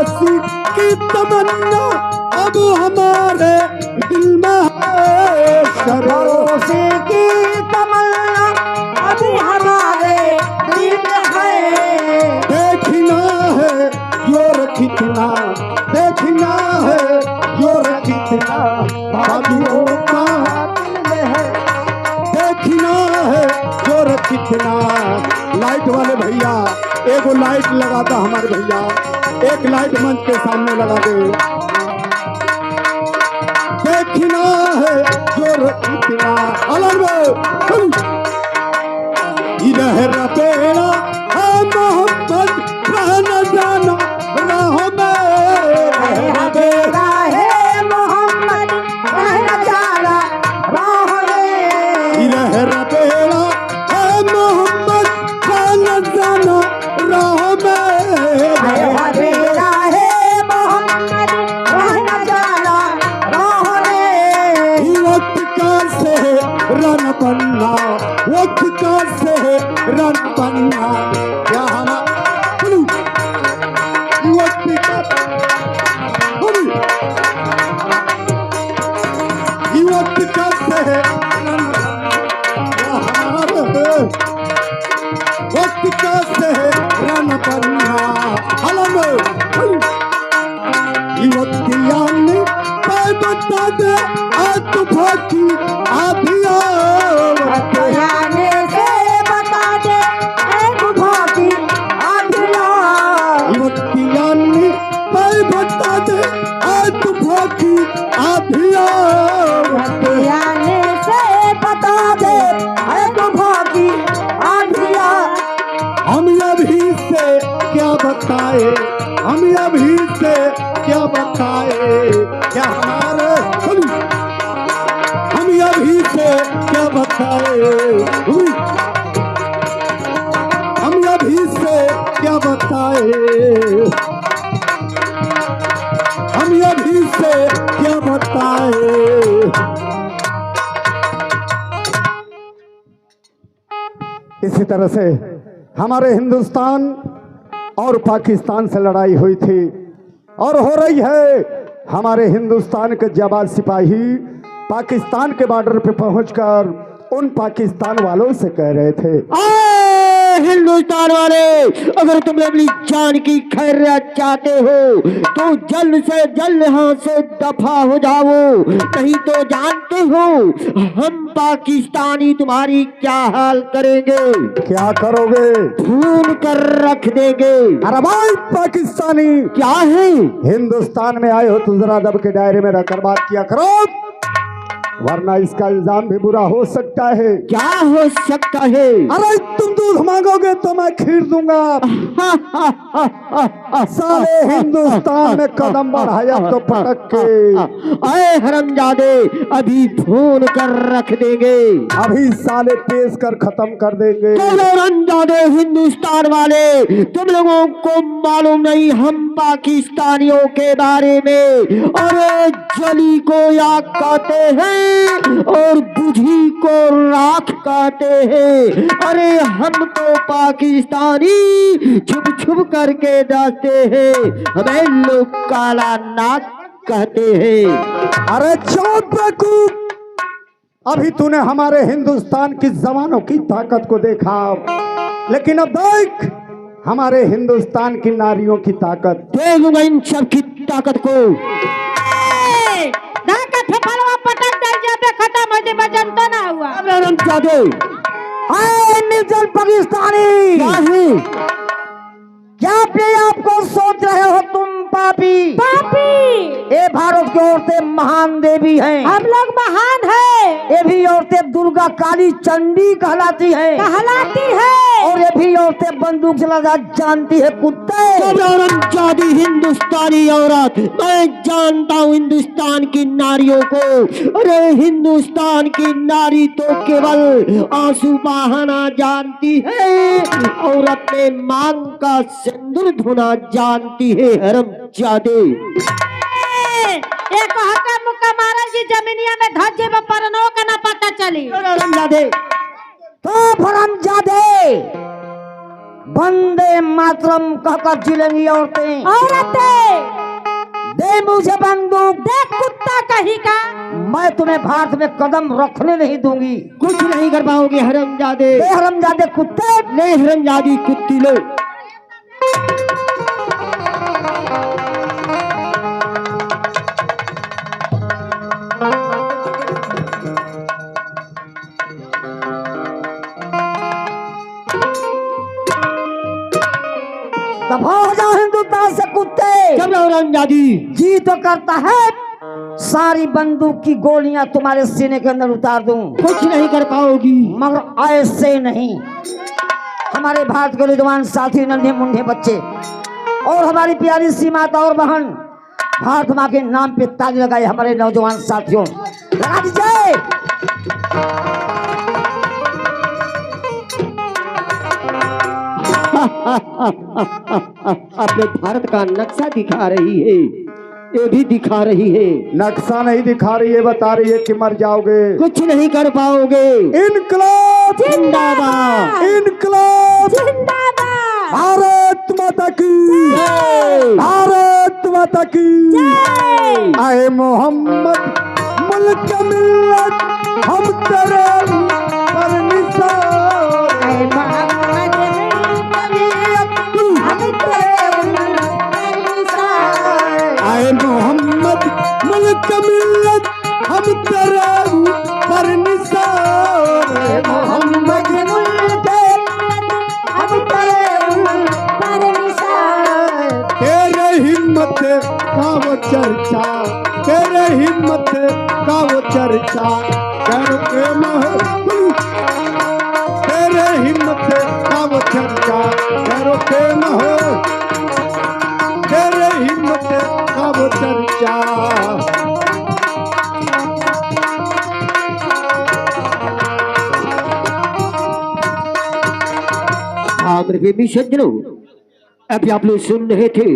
सरफरोशी की तमन्ना अब हमारे दिल में है। सरफरोशी की तमन्ना अभी हमारे दिल में है। देखना है जोर कितना, देखना है जोर कितना बाबुओं का दिल में है। देखना है जोर कितना। लाइट वाले भैया एगो लाइट लगा था हमारे भैया, एक लाइट मंच के सामने लगा दे। देखना है जोर कितना अलग इधर बेड़ा है मोहब्बत रहना जाना राहों में। बेड़ा है मोहम्मद रहना जाना राह में। इधर बेड़ा है मोहब्बत रहना जाना राहों में। बेड़ा है मोहम्मद रहना जाना राह में। वक्त का सेहरन बनना, वक्त का सेहरन बनना क्या हमारा वक्त का वक्त का सेहरन क्या हमारा वक्त का सेहरन बनना हलम वक्त यानी बता दे तूफा की आधिया बयाने से बता दे तूफा की आधिया। वक्तियानी बता दे तूफा की आधिया। बयाने से बता दे तूफा की आधिया। हम अभी से क्या बताए, हम अभी से क्या बताए क्या हमारे हम अभी से क्या बताए, हम अभी से क्या बताए, हम अभी से क्या बताए। इसी तरह से हमारे हिंदुस्तान और पाकिस्तान से लड़ाई हुई थी और हो रही है। हमारे हिंदुस्तान के जाबाज सिपाही पाकिस्तान के बॉर्डर पे पहुंचकर उन पाकिस्तान वालों से कह रहे थे, हिंदुस्तान वाले, अगर तुम अपनी जान की खैरियत चाहते हो तो जल्द से जल्द यहाँ से दफा हो जाओ, नहीं तो जानते हो हम पाकिस्तानी तुम्हारी क्या हाल करेंगे। क्या करोगे? खून कर रख देंगे। अरे भाई पाकिस्तानी क्या है? हिंदुस्तान में आए हो तो जरा दब के दायरे में रहकर बात किया करो, वरना इसका इल्जाम भी बुरा हो सकता है। क्या हो सकता है? अरे तुम दूध मांगोगे तो मैं खीर दूंगा। सारे हिंदुस्तान में कदम बढ़ाया तो पटक के अरे हरामजादे, अभी खून कर रख देंगे, अभी साले पेश कर खत्म कर देंगे। हरामजादे हिंदुस्तान वाले, तुम लोगों को मालूम नहीं हम पाकिस्तानियों के बारे में। अरे जली को आग कहते हैं और बुझी को राख कहते हैं। अरे हम तो पाकिस्तानी छुप छुप करके जाते हैं, हमें लोग काला नाक कहते हैं। अरे चुप बेवकूफ, अभी तूने हमारे हिंदुस्तान की जवानों की ताकत को देखा, लेकिन अब देख हमारे हिंदुस्तान की नारियों की ताकत। देखूंगा इन सब की ताकत को। खत्म हो जाए जनता ना हुआ। निर्जल पाकिस्तानी क्या है? क्या अपने आप को सोच रहे हो तुम पापी? पापी, ये भारत की औरतें महान देवी हैं। हम लोग महान हैं। ये भी औरतें दुर्गा काली चंडी कहलाती हैं। और ये भी औरतें बंदूक चलाना जानती है कुत्ते। जादी हिंदुस्तानी औरत, मैं जानता हूँ हिंदुस्तान की नारियों को। अरे हिंदुस्तान की नारी तो केवल आंसू बहाना जानती है और अपने मांग का सिंदूर धोना जानती है। हरामजादे, एक हक्का मुक्का मारा जी जमीनिया में धज्जे में परनो का ना पता चली। हरामजादे, तो हरामजादे, वंदे मातरम कहकर जिलेंगी औरतें। दे मुझे बंदूक, दे कुत्ता कहीं का, मैं तुम्हें भारत में कदम रखने नहीं दूंगी। कुछ नहीं कर पाओगे हरामजादे। ले हरामजादे कुत्ते, ले हरामजादी कुत्ती लो। दफा हो जाओ हिंदुस्तान से कुत्ते। चल हरामजादी। जी तो करता है सारी बंदूक की गोलियां तुम्हारे सीने के अंदर उतार दूं। कुछ नहीं कर पाओगी। मगर ऐसे नहीं। हमारे भारत के नौजवान साथी, नन्हे मुंडे बच्चे और हमारी प्यारी सी माता और बहन, भारत माँ के नाम पे ताली लगाए हमारे नौजवान साथियों, लगा दीजिए। अपने भारत का नक्शा दिखा रही है, ये भी दिखा रही है। नक्शा नहीं दिखा रही है, बता रही है कि मर जाओगे। कुछ नहीं कर पाओगे। इनकलाब जिंदाबाद, इनकलाब जिंदाबाद, भारत माता की, भारत माता की। आए मोहम्मद मुल्क मिल्लत हम तेरे पर निसार। आए मोहम्मद हम तेरे पर निसार। आए मोहम्मद मुल्क मिल्लत हम तेरे पर निसार। मोहम्मद मुल्क हम तेरे पर निसार। तेरे हिम्मत का वो चर्चा, तेरे हिम्मत का वो चर्चा करके महफिल। तेरे हिम्मत का वो चर्चा करके महफिल। तेरे हिम्मत का वो चर्चा। हाँ मेरे बेबी सज्जनों, अभी आप लोग सुन रहे थे